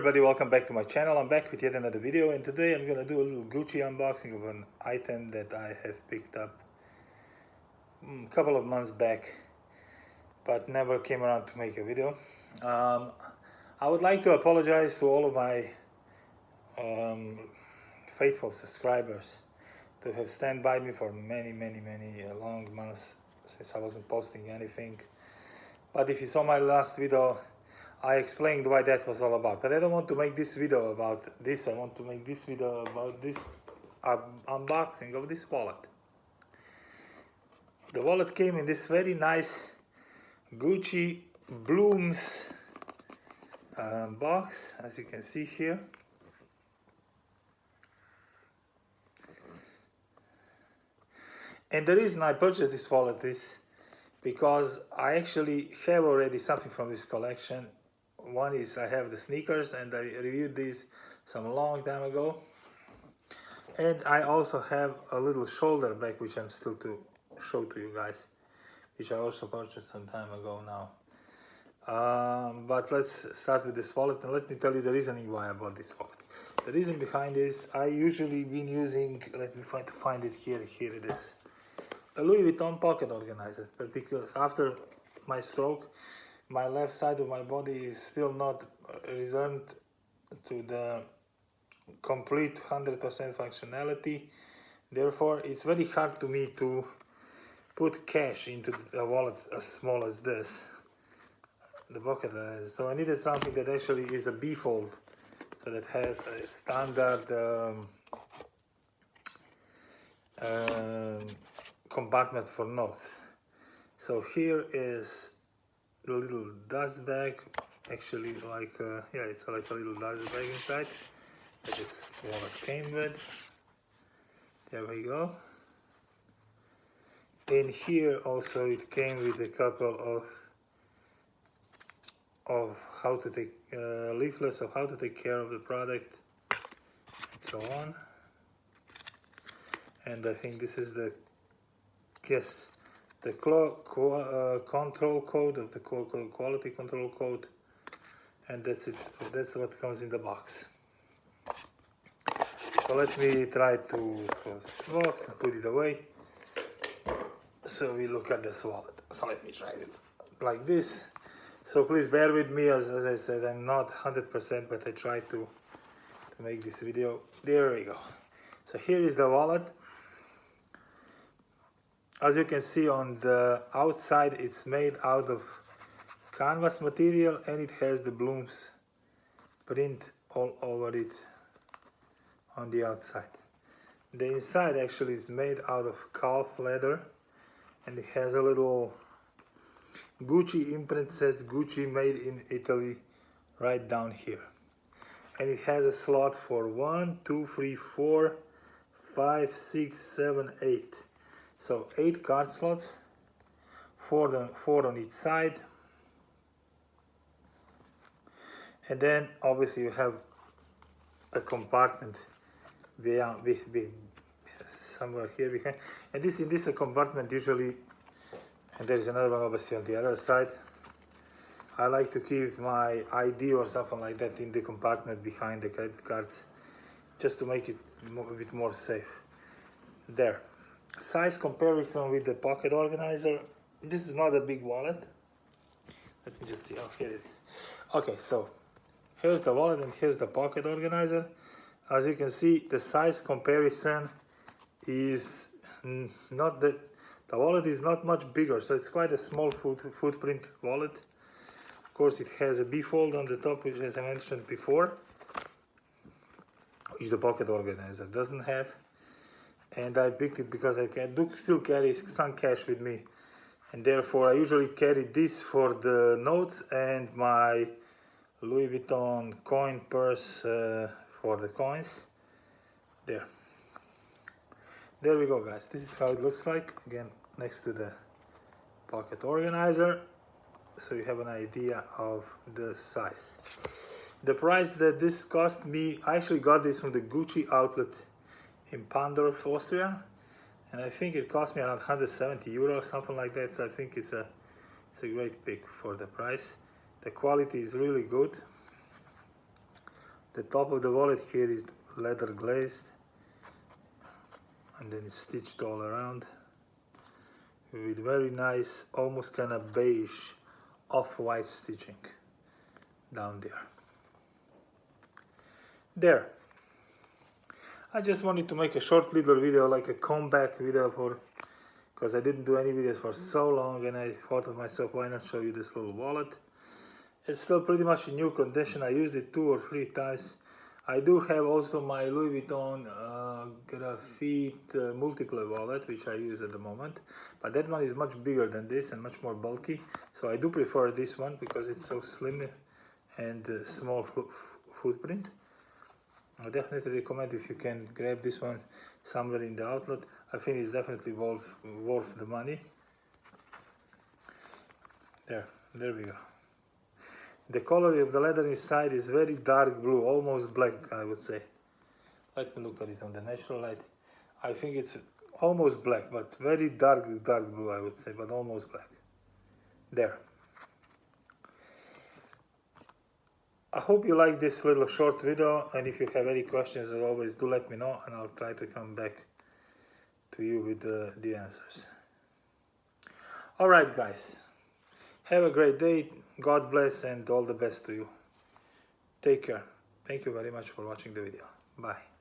everybody, welcome back to my channel. I'm back with yet another video, and today I'm gonna do a little Gucci unboxing of an item that I have picked up a couple of months back, but never came around to make a video. I would like to apologize to all of my faithful subscribers to have stand by me for many long months since I wasn't posting anything. But if you saw my last video, I explained why that was all about. But I don't want to make this video about this. I want to make this video about this unboxing of this wallet. The wallet came in this very nice Gucci Blooms box, as you can see here. And the reason I purchased this wallet is because I actually have already something from this collection. One is I have the sneakers, and I reviewed these some long time ago. And I also have a little shoulder bag, which I'm still to show to you guys, which I also purchased some time ago now. But let's start with this wallet, and let me tell you the reasoning why I bought this wallet. The reason behind this, I usually been using, let me try to find it here, here it is, a Louis Vuitton pocket organizer, but because after my stroke, my left side of my body is still not returned to the complete 100% functionality. Therefore, it's very hard to me to put cash into a wallet as small as this, the pocket. So I needed something that actually is a bifold, so that has a standard compartment for notes. So here is the little dust bag, actually like yeah, it's like a little dust bag inside that this wallet came with. There we go. In here also it came with a couple of how to take leaflets of how to take care of the product and so on. And I think this is the the control code of the quality control code, and that's it. That's what comes in the box. So let me try to close this box and put it away, so we look at this wallet. So let me try it like this. So please bear with me, as I said, I'm not 100%, but I try to make this video. There we go. So here is the wallet. As you can see on the outside, it's made out of canvas material, and it has the Blooms print all over it on the outside. The inside actually is made out of calf leather, and it has a little Gucci imprint, says Gucci made in Italy right down here. And it has a slot for 1, 2, 3, 4, 5, 6, 7, 8. So 8 card slots, 4 on each side, and then obviously you have a compartment somewhere here behind. And in this compartment usually, and there is another one obviously on the other side. I like to keep my ID or something like that in the compartment behind the credit cards, just to make it a bit more safe. There. Size comparison with the pocket organizer. This is not a big wallet. Let me just see. Oh, here it is. Okay, so here's the wallet and here's the pocket organizer. As you can see, the size comparison is not that. The wallet is not much bigger, so it's quite a small footprint wallet. Of course, it has a bifold on the top, which, as I mentioned before, which the pocket organizer doesn't have. And I picked it because I do still carry some cash with me, and therefore I usually carry this for the notes and my Louis Vuitton coin purse for the coins. There we go, guys. This is how it looks like, again next to the pocket organizer, so you have an idea of the size. The price that this cost me, I actually got this from the Gucci outlet in Pandorf, Austria, and I think it cost me around 170 euros, something like that. So I think it's a great pick for the price. The quality is really good. The top of the wallet here is leather glazed, and then it's stitched all around with very nice, almost kind of beige off-white stitching down there. There. I just wanted to make a short little video, like a comeback video, because I didn't do any videos for so long, and I thought of myself, why not show you this little wallet. It's still pretty much in new condition. I used it 2 or 3 times. I do have also my Louis Vuitton graphite multiple wallet, which I use at the moment, but that one is much bigger than this and much more bulky, so I do prefer this one because it's so slim and small footprint. I definitely recommend if you can grab this one somewhere in the outlet. I think it's definitely worth the money. There we go. The color of the leather inside is very dark blue, almost black, I would say. Let me look at it on the natural light. I think it's almost black, but very dark blue, I would say, but almost black. There. I hope you like this little short video, and if you have any questions, as always, do let me know, and I'll try to come back to you with the answers. Alright guys, have a great day, God bless, and all the best to you. Take care. Thank you very much for watching the video. Bye.